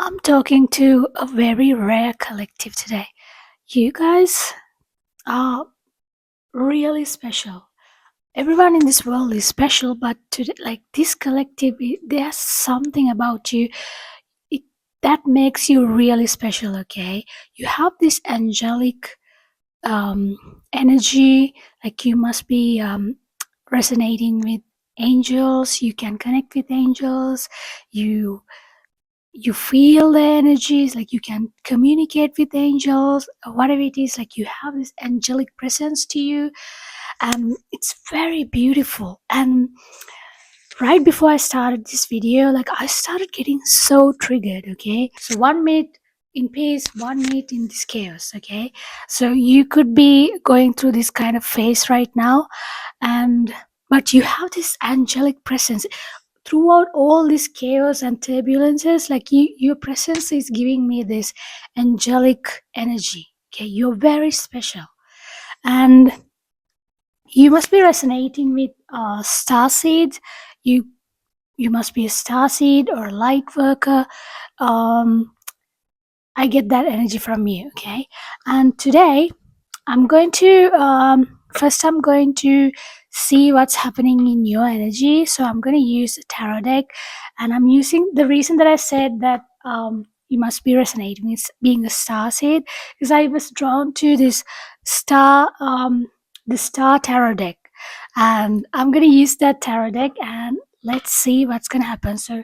I'm talking to a very rare collective today. You guys are really special. Everyone in this world is special, but today, like this collective, there's something about you it, that makes you really special. Okay, you have this angelic energy. Like you must be resonating with angels. You can connect with angels. You feel the energies, like you can communicate with angels or whatever it is, like you have this angelic presence to you, and it's very beautiful. And right before I started this video, like I started getting so triggered. Okay, so 1 minute in peace, 1 minute in this chaos. Okay, so you could be going through this kind of phase right now, and but you have this angelic presence throughout all this chaos and turbulences. Like your presence is giving me this angelic energy. Okay, you're very special, and you must be resonating with star seeds. You you must be a star seed or a light worker. um I get that energy from you. Okay, and today I'm going to first I'm going to see what's happening in your energy. So I'm going to use a tarot deck, and I'm using the reason that I said that you must be resonating with being a star seed, because I was drawn to this star the star tarot deck, and I'm going to use that tarot deck, and let's see what's going to happen. So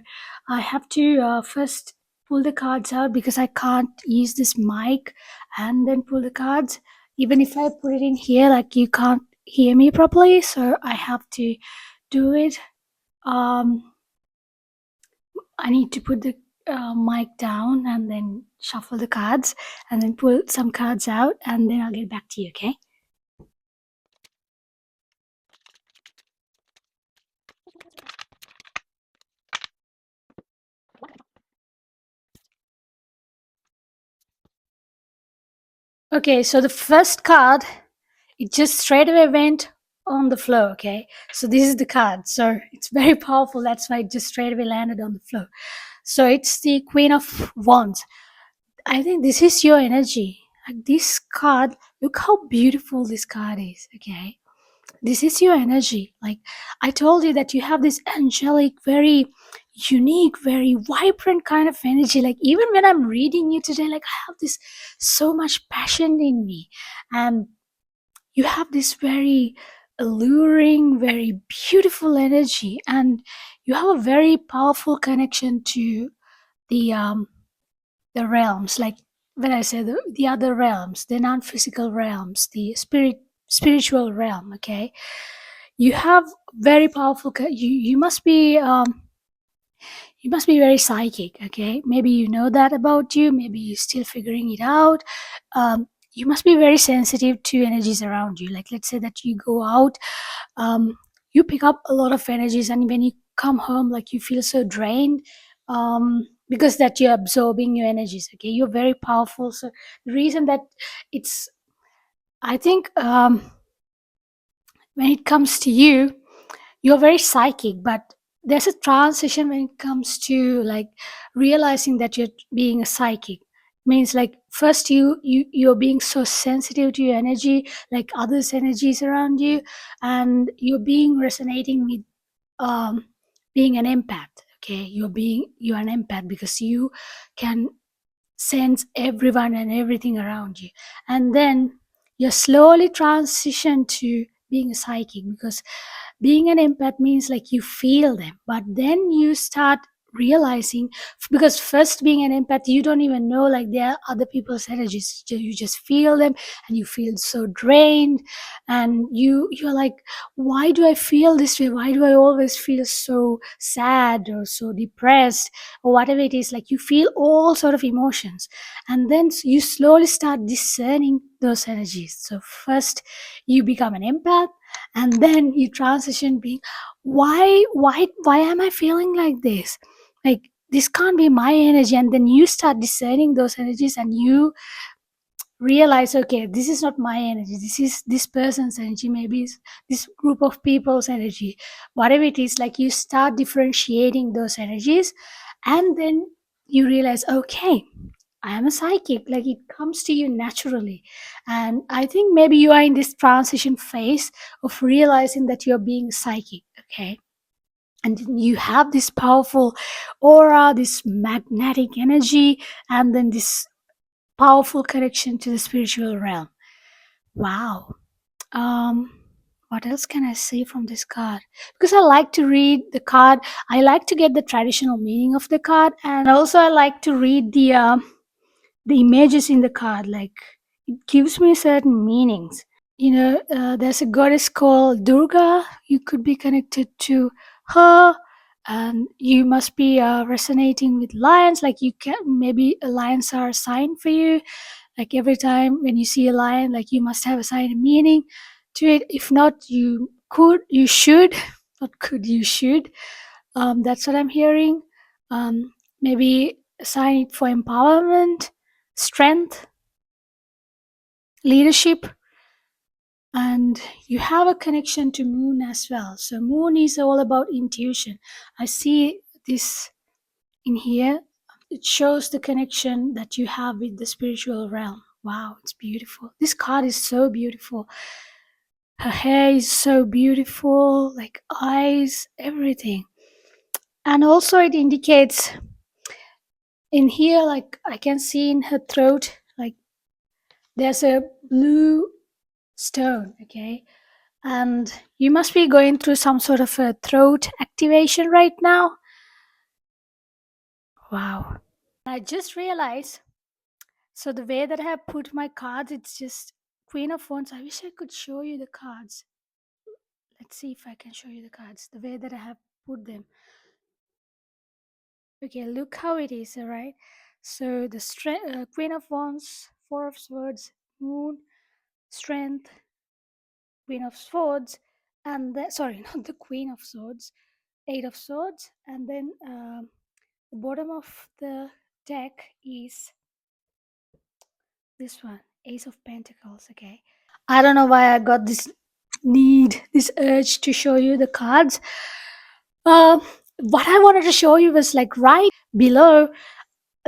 I have to first pull the cards out because I can't use this mic and then pull the cards. Even if I put it in here, like you can't hear me properly, so I have to do it. I need to put the mic down and then shuffle the cards and then pull some cards out, and then I'll get back to you. Okay. Okay, so the first card, it just straight away went on the floor. Okay, so this is the card, so it's very powerful. That's why it just straight away landed on the floor. So it's the Queen of Wands. I think this is your energy. Like this card, look how beautiful this card is. Okay, this is your energy. Like I told you that you have this angelic, very unique, very vibrant kind of energy. Like even when I'm reading you today, like I have this so much passion in me, and you have this very alluring, very beautiful energy, and you have a very powerful connection to the the realms. Like when I say the other realms, the non-physical realms, the spiritual realm. Okay, you have very powerful you must be very psychic. Okay, maybe you know that about you, maybe you're still figuring it out. You must be very sensitive to energies around you. Like let's say that you go out, um, you pick up a lot of energies, and when you come home, like you feel so drained, because that you're absorbing your energies. Okay, you're very powerful. So the reason that it's I think when it comes to you, you're very psychic, but there's a transition when it comes to like realizing that you're being a psychic. Means like first you're being so sensitive to your energy, like others energies around you, and you're being resonating with um being an empath. Okay, you're an empath because you can sense everyone and everything around you, and then you slowly transition to being a psychic, because being an empath means like you feel them, but then you start realizing, because first being an empath you don't even know like there are other people's energies. You just feel them, and you feel so drained, and you're like, why do I feel this way? Why do I always feel so sad or so depressed or whatever it is? Like you feel all sort of emotions, and then you slowly start discerning those energies. So first you become an empath, and then you transition being, why am I feeling like this? Like this can't be my energy. And then you start discerning those energies, and you realize, okay, this is not my energy, this is this person's energy, maybe it's this group of people's energy, whatever it is. Like you start differentiating those energies, and then you realize, okay, I am a psychic. Like it comes to you naturally. And I think maybe you are in this transition phase of realizing that you're being psychic, okay? And then you have this powerful aura, this magnetic energy, and then this powerful connection to the spiritual realm. Wow. Um, what else can I say from this card? Because I like to read the card, I like to get the traditional meaning of the card, and also I like to read the images in the card. Like it gives me certain meanings. There's a goddess called Durga. You could be connected to her, and you must be resonating with lions. Like you can, maybe lions are a sign for you. Like every time when you see a lion, like you must have a sign of meaning to it. If not, you should, not could, you should. That's what I'm hearing. Maybe a sign for empowerment, strength, leadership, and you have a connection to moon as well. So moon is all about intuition. I see this in here. It shows the connection that you have with the spiritual realm. Wow, it's beautiful. This card is so beautiful. Her hair is so beautiful, like eyes, everything. And also it indicates in here, like I can see in her throat, like there's a blue stone, okay? And you must be going through some sort of a throat activation right now. Wow. I just realized, so the way that I have put my cards, it's just Queen of Wands. I wish I could show you the cards. Let's see if I can show you the cards, the way that I have put them. Okay, look how it is, all right? So the Queen of Wands, Four of Swords, Moon, Strength, Queen of Swords, and then, sorry, not the Queen of Swords, Eight of Swords, and then the bottom of the deck is this one, Ace of Pentacles, okay? I don't know why I got this urge to show you the cards. Uh, what I wanted to show you was like right below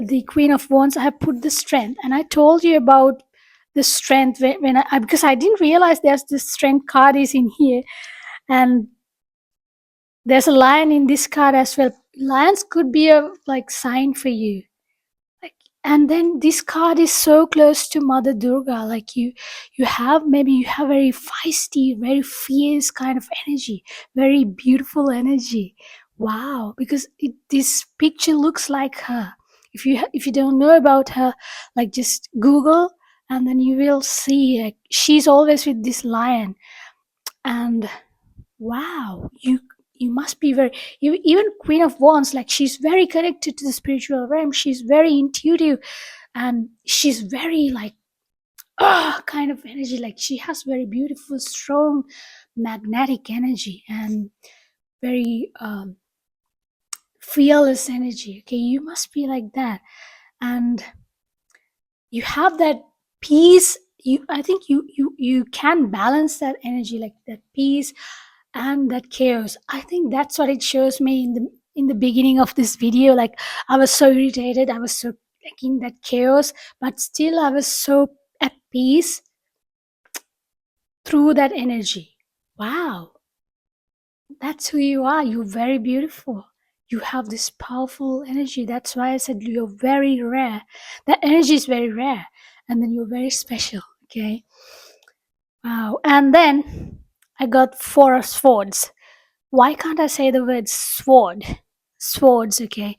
the Queen of Wands, I have put the Strength, and I told you about the Strength when because I didn't realize there's this Strength card is in here, and there's a lion in this card as well. Lions could be a like sign for you. Like, and then this card is so close to Mother Durga. Like you have, maybe you have very feisty, very fierce kind of energy, very beautiful energy. Wow, because this picture looks like her. If you don't know about her, like just Google, and then you will see, like she's always with this lion. And wow, you must be very, you, even Queen of Wands, like she's very connected to the spiritual realm. She's very intuitive, and she's very like kind of energy. Like she has very beautiful, strong, magnetic energy, and very fearless energy. Okay, you must be like that, and you have that peace. I think you can balance that energy, like that peace and that chaos. I think that's what it shows me in the beginning of this video. Like I was so irritated, I was so like in that chaos, but still I was so at peace through that energy. Wow, that's who you are. You're very beautiful. You have this powerful energy. That's why I said you're very rare. That energy is very rare, and then you're very special. Okay. Wow. And then I got Four of Swords. Why can't I say the word sword? Swords, okay.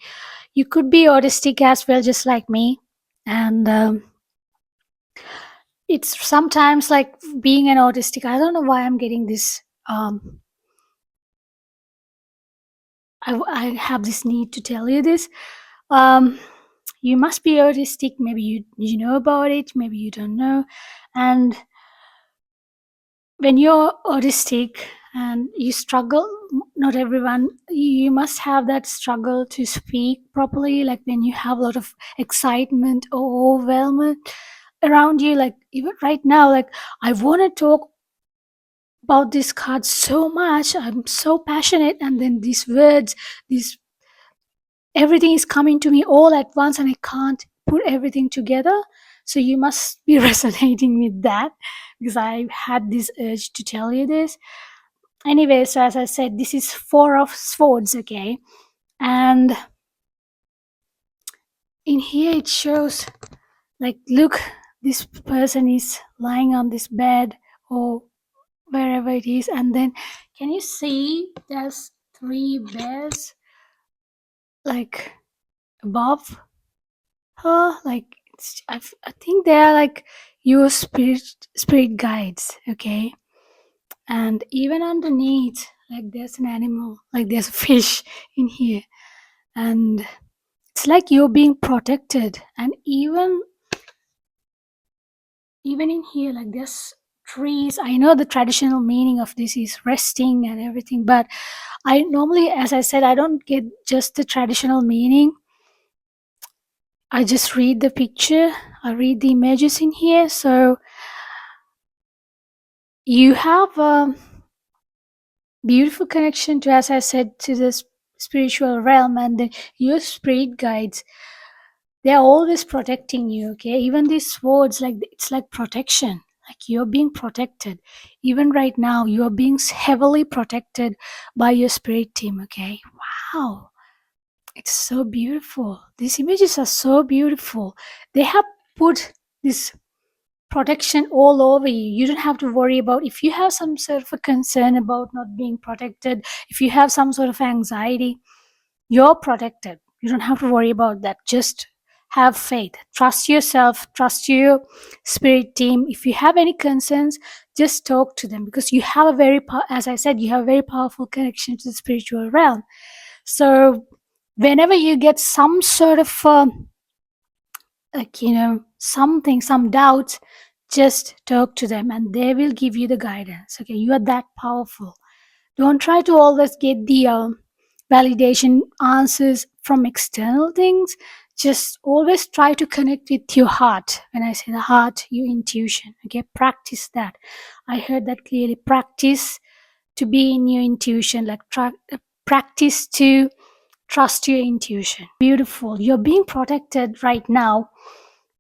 You could be autistic as well, just like me. And it's sometimes like being an autistic. I don't know why I'm getting this. I have this need to tell you this. Um, you must be autistic. Maybe you know about it. Maybe you don't know. And when you're autistic and you struggle, not everyone, you must have that struggle to speak properly, like when you have a lot of excitement or overwhelmment around you. Like even right now, like I want to talk about this card so much, I'm so passionate, and then these words, these everything is coming to me all at once and I can't put everything together. So you must be resonating with that, because I had this urge to tell you this. Anyway, so as I said, this is Four of Swords, okay? And in here it shows, like, look, this person is lying on this bed or wherever it is, and then can you see there's three bears like above her? Like, I think they are like your spirit guides, okay? And even underneath, like, there's an animal, like there's a fish in here, and it's like you're being protected. And even in here, like, there's trees. I know the traditional meaning of this is resting and everything, but I normally, as I said, I don't get just the traditional meaning. I just read the picture, I read the images in here. So you have a beautiful connection to, as I said, to the spiritual realm, and your spirit guides, they're always protecting you, okay? Even these swords, like, it's like protection, like you're being protected. Even right now, you're being heavily protected by your spirit team, okay? Wow, it's so beautiful. These images are so beautiful. They have put this protection all over you. You don't have to worry about if you have some sort of a concern about not being protected, if you have some sort of anxiety, you're protected. You don't have to worry about that. Just have faith. Trust yourself, trust your spirit team. If you have any concerns, just talk to them, because you have a as I said, you have a very powerful connection to the spiritual realm. So whenever you get some sort of like, something, some doubts, just talk to them and they will give you the guidance, okay? You are that powerful. Don't try to always get the validation answers from external things. Just always try to connect with your heart. When I say the heart, your intuition, okay? Practice that. I heard that clearly. Practice to be in your intuition, like practice to trust your intuition. Beautiful. You're being protected right now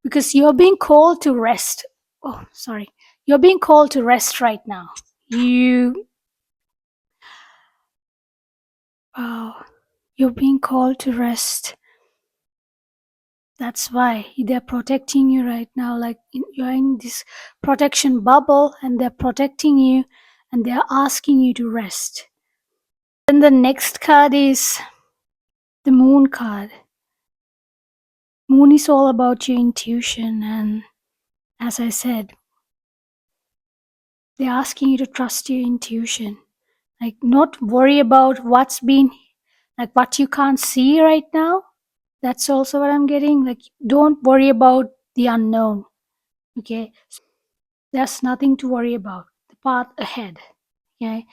because you're being called to rest. Oh, sorry. You're being called to rest right now. You, wow, you're being called to rest. That's why they're protecting you right now. Like, you're in this protection bubble and they're protecting you and they're asking you to rest. Then the next card is the Moon card. Moon is all about your intuition, and as I said, they're asking you to trust your intuition. Like, not worry about what's been, like, what you can't see right now. That's also what I'm getting. Like, don't worry about the unknown, okay? There's nothing to worry about. The path ahead, okay?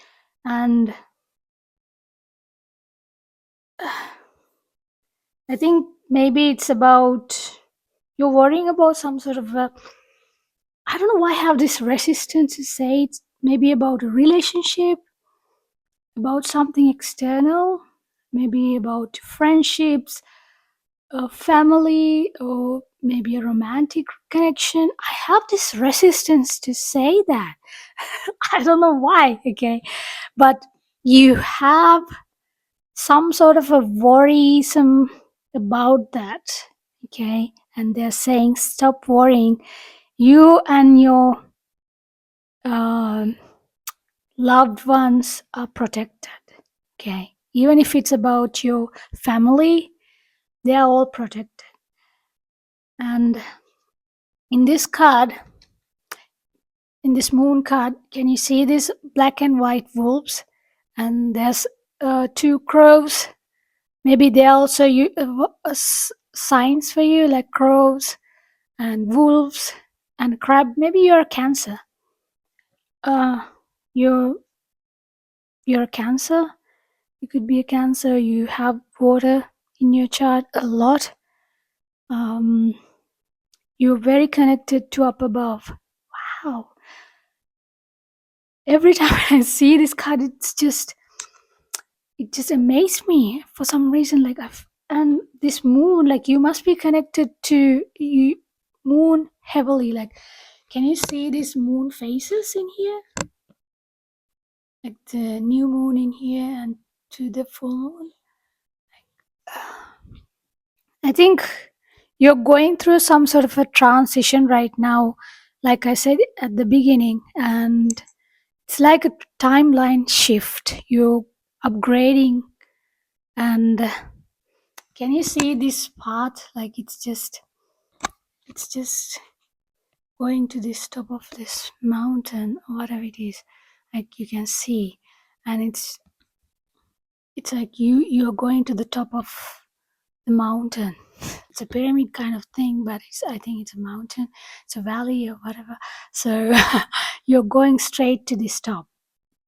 And I think maybe it's about, you're worrying about some sort of a, I don't know why I have this resistance to say it's maybe about a relationship, about something external, maybe about friendships, a family, or maybe a romantic connection. I have this resistance to say that. I don't know why, okay? But you have some sort of a worrisome about that, okay? And they're saying, stop worrying. You and your um loved ones are protected, okay? Even if it's about your family, they are all protected. And in this card, in this Moon card, can you see these black and white wolves? And there's two crows. Maybe they also signs for you, like crows and wolves and crab. Maybe you're a Cancer. Uh, you're you're a Cancer. You could be a Cancer. You have water in your chart a lot. Um, you're very connected to up above. Wow. Every time I see this card, it just amazed me for some reason. Like, and this moon, like you must be connected to you, moon heavily. Like, can you see these moon phases in here? Like the new moon in here and to the full moon. I think you're going through some sort of a transition right now, like I said at the beginning, and it's like a timeline shift. You're upgrading, and can you see this path? Like it's just going to this top of this mountain or whatever it is. Like you can see, and it's like you're going to the top of the mountain. It's a pyramid kind of thing, but I think it's a mountain, it's a valley or whatever. So you're going straight to this top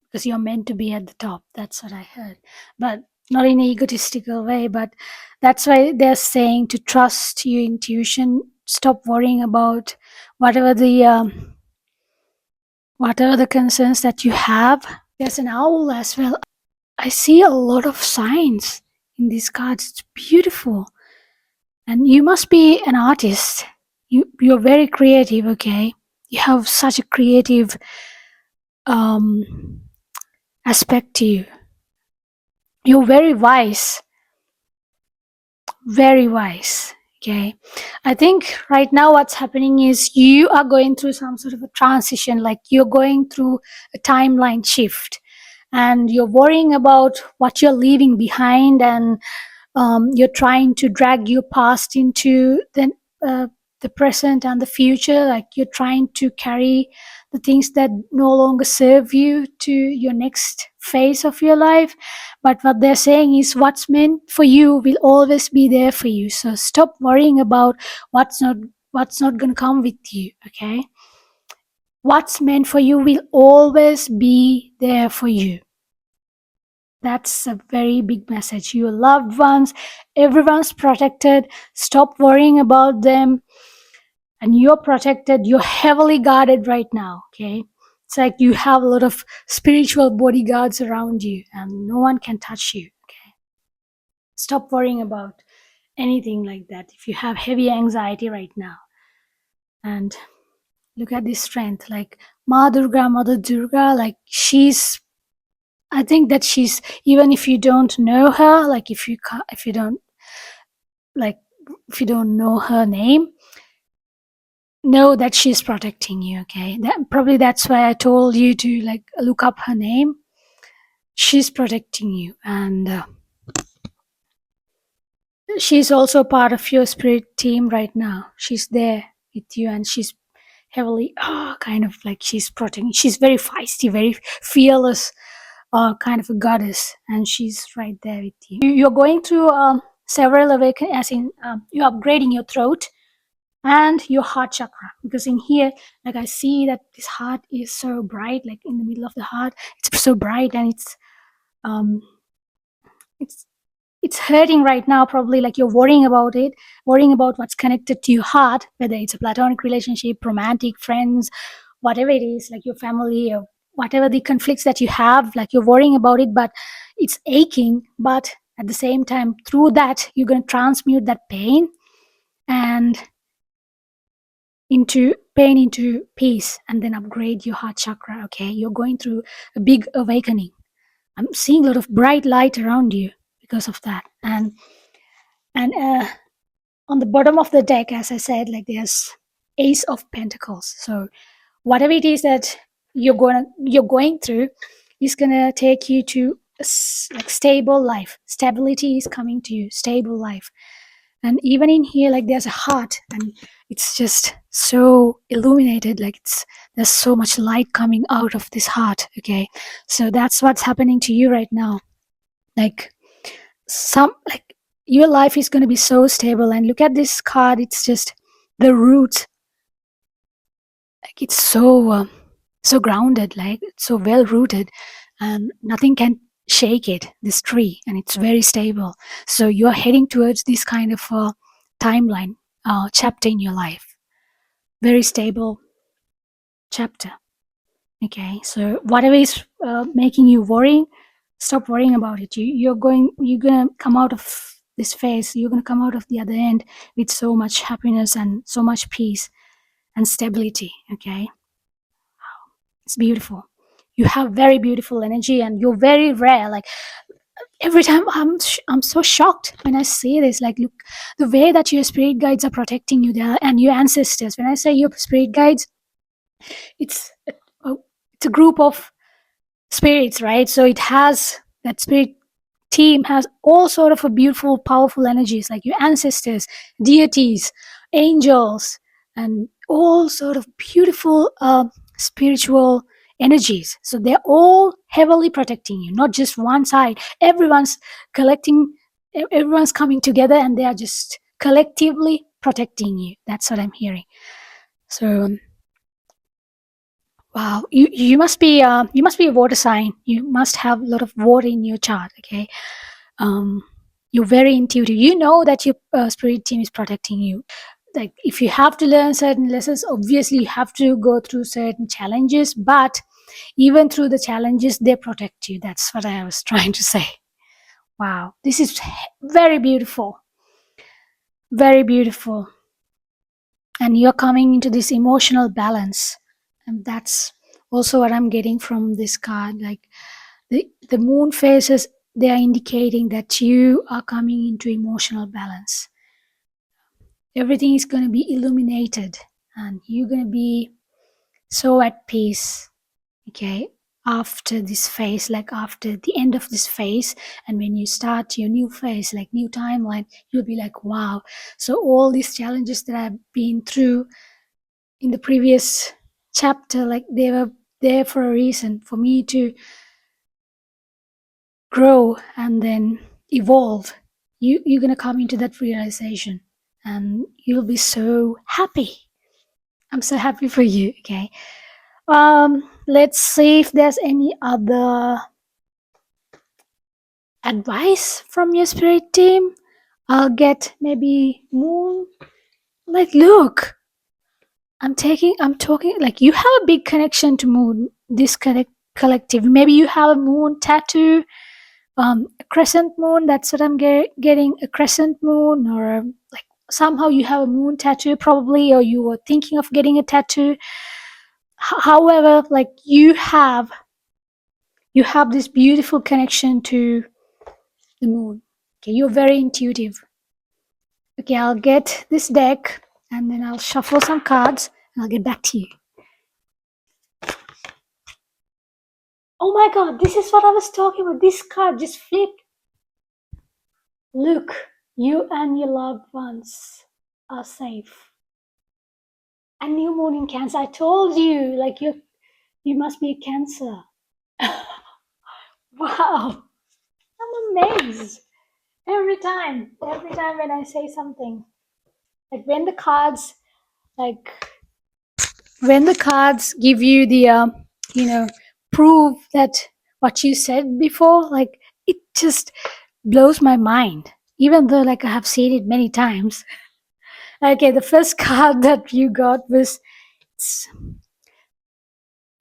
because you're meant to be at the top. That's what I heard, but not in an egotistical way. But that's why they're saying to trust your intuition. Stop worrying about whatever the concerns that you have. There's an owl as well. I see a lot of signs in these cards. It's beautiful. And you must be an artist. You're very creative, okay? You have such a creative um, aspect to you. You're very wise, okay? I think right now what's happening is you are going through some sort of a transition, like you're going through a timeline shift, and you're worrying about what you're leaving behind, and you're trying to drag your past into the present and the future. Like you're trying to carry the things that no longer serve you to your next phase of your life. But what they're saying is what's meant for you will always be there for you. So stop worrying about what's not going to come with you, okay? What's meant for you will always be there for you. That's a very big message. Your loved ones, everyone's protected. Stop worrying about them. And you're protected. You're heavily guarded right now. Okay. It's like you have a lot of spiritual bodyguards around you and no one can touch you. Okay. Stop worrying about anything like that. If you have heavy anxiety right now, and look at this strength, like Mother Durga, like I think that she's, even if you don't know her, like if you don't like if you don't know her name, know that she's protecting you, okay? That's why I told you to like look up her name. She's protecting you, and she's also part of your spirit team right now. She's there with you, and she's heavily kind of like she's protecting. She's very feisty, very fearless, kind of a goddess, and she's right there with you. You're going through several awaken, as in you're upgrading your throat and your heart chakra, because in here, like I see that this heart is so bright, like in the middle of the heart, it's so bright, and um it's it's hurting right now, probably, like you're worrying about it, worrying about what's connected to your heart, whether it's a platonic relationship, romantic, friends, whatever it is, like your family or whatever the conflicts that you have, like you're worrying about it, but it's aching. But at the same time, through that, you're going to transmute that pain and into peace, and then upgrade your heart chakra. Okay, you're going through a big awakening. I'm seeing a lot of bright light around you because of that. And on the bottom of the deck, as I said, like there's Ace of Pentacles. So whatever it is that you're going through is gonna take you to like stable life. Stability is coming to you, stable life. And even in here, like there's a heart, and it's just so illuminated, like there's so much light coming out of this heart. Okay, so that's what's happening to you right now. Like your life is going to be so stable. And look at this card, it's just the roots, like it's so grounded, like it's so well rooted, and nothing can shake it, this tree, and it's very stable. So you're heading towards this kind of timeline, chapter in your life, very stable chapter. Okay, so whatever is making you worry, stop worrying about it. You're gonna come out of this phase, you're going to come out of the other end with so much happiness and so much peace and stability. Okay, it's beautiful. You have very beautiful energy, and you're very rare. Like every time I'm so shocked when I see this. Like, look, the way that your spirit guides are protecting you there, and your ancestors. When I say your spirit guides, it's it's a group of spirits, right? So it has that spirit team has all sort of a beautiful, powerful energies, like your ancestors, deities, angels, and all sort of beautiful spiritual energies. So they're all heavily protecting you, not just one side. Everyone's collecting, everyone's coming together, and they are just collectively protecting you. That's what I'm hearing. So wow, you must be a water sign. You must have a lot of water in your chart. Okay, um, you're very intuitive. You know that your spirit team is protecting you. Like if you have to learn certain lessons, obviously you have to go through certain challenges. But even through the challenges, they protect you. That's what I was trying to say. Wow, this is very beautiful, very beautiful. And you're coming into this emotional balance, and that's also what I'm getting from this card. Like the moon phases, they are indicating that you are coming into emotional balance. Everything is going to be illuminated, and you're going to be so at peace. Okay, after this phase, like after the end of this phase, and when you start your new phase, like new timeline, you'll be like, wow. So all these challenges that I've been through in the previous chapter, like they were there for a reason, for me to grow and then evolve. You're gonna come into that realization, and you'll be so happy. I'm so happy for you. Okay, let's see if there's any other advice from your spirit team. I'll get maybe moon. Like, look, I'm talking, like, you have a big connection to moon, this collective. Maybe you have a moon tattoo, a crescent moon. That's what I'm getting, a crescent moon, or like somehow you have a moon tattoo probably, or you were thinking of getting a tattoo. However, like you have this beautiful connection to the moon. Okay, you're very intuitive. Okay, I'll get this deck, and then I'll shuffle some cards, and I'll get back to you. Oh my god, this is what I was talking about. This card just flipped. Look, you and your loved ones are safe. And new moon in Cancer. I told you, like, you must be a Cancer. Wow, I'm amazed. Every time when I say something, like like when the cards give you the, you know, prove that what you said before, like it just blows my mind. Even though, like, I have seen it many times. Okay, the first card that you got was,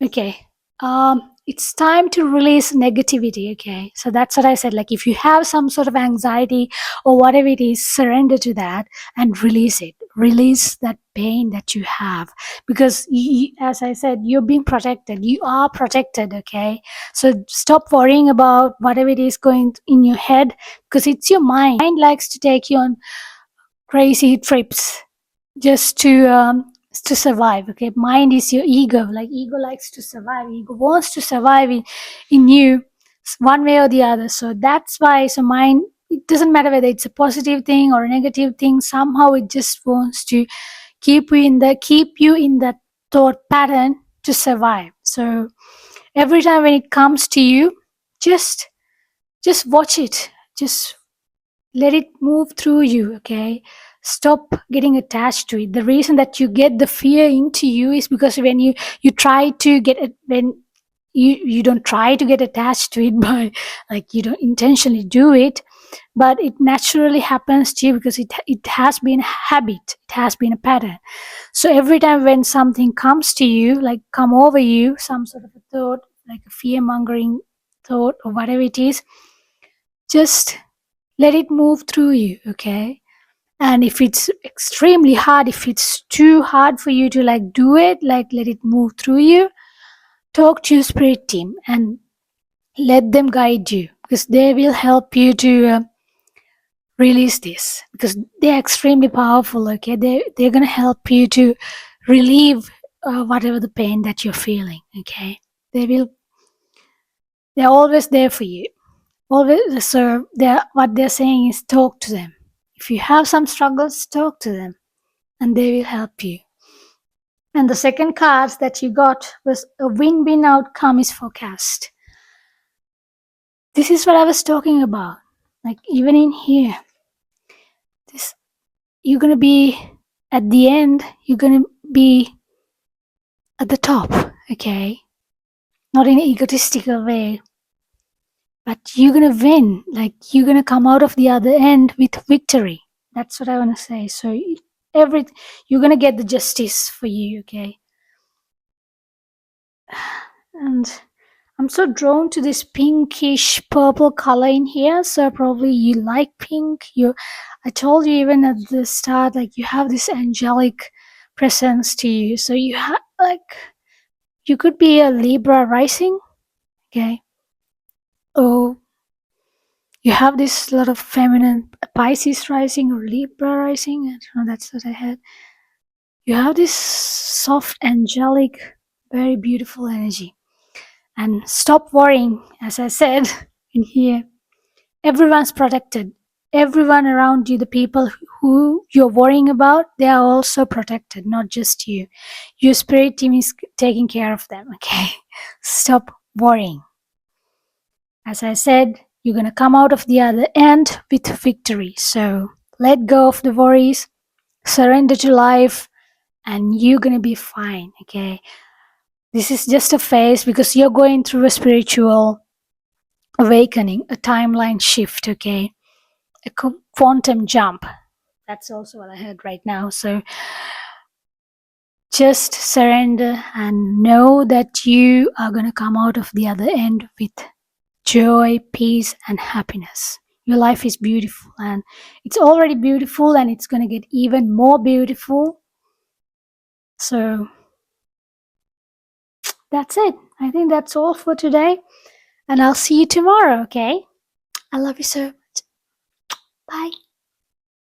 okay, it's time to release negativity. Okay, so that's what I said. Like, if you have some sort of anxiety or whatever it is, surrender to that and release it. Release that pain that you have, because as I said, you're being protected. You are protected. Okay, so stop worrying about whatever it is going in your head, because it's your mind. Mind likes to take you on crazy trips just to survive. Okay, mind is your ego. Like, ego likes to survive, ego wants to survive in you, one way or the other. So that's why, so mind, it doesn't matter whether it's a positive thing or a negative thing, somehow it just wants to keep you in that thought pattern to survive. So every time when it comes to you, just watch it, just let it move through you. Okay, stop getting attached to it. The reason that you get the fear into you is because when you try to get it, when you don't try to get attached to it by, like, you don't intentionally do it, but it naturally happens to you because it has been a habit, it has been a pattern. So every time when something comes to you, like come over you, some sort of a thought, like a fear mongering thought or whatever it is, just let it move through you, okay? And if it's extremely hard, if it's too hard for you to like do it, like let it move through you, talk to your spirit team and let them guide you, because they will help you to release this, because they're extremely powerful, okay? They're gonna help you to relieve whatever the pain that you're feeling, okay? They're always there for you, always. So what they're saying is talk to them. If you have some struggles, talk to them and they will help you. And the second card that you got was a win-win outcome is forecast. This is what I was talking about. Like even in here, this you're gonna be at the end, you're gonna be at the top, okay? Not in an egotistical way, but you're gonna win. Like you're gonna come out of the other end with victory. That's what I wanna say. So every you're gonna get the justice for you, okay? And I'm so drawn to this pinkish purple color in here. So probably you like pink. I told you even at the start, like you have this angelic presence to you. So you have like you could be a Libra rising, okay? Or you have this lot of feminine Pisces rising or Libra rising. I don't know. That's what I had. You have this soft, angelic, very beautiful energy. And stop worrying, as I said in here. Everyone's protected. Everyone around you, the people who you're worrying about, they are also protected, not just you. Your spirit team is taking care of them, okay? Stop worrying. As I said, you're going to come out of the other end with victory. So let go of the worries, surrender to life, and you're going to be fine, okay? This is just a phase because you're going through a spiritual awakening, a timeline shift, okay? A quantum jump. That's also what I heard right now. So just surrender and know that you are going to come out of the other end with joy, peace, and happiness. Your life is beautiful and it's already beautiful and it's going to get even more beautiful. So that's it. I think that's all for today. And I'll see you tomorrow, okay? I love you so much. Bye.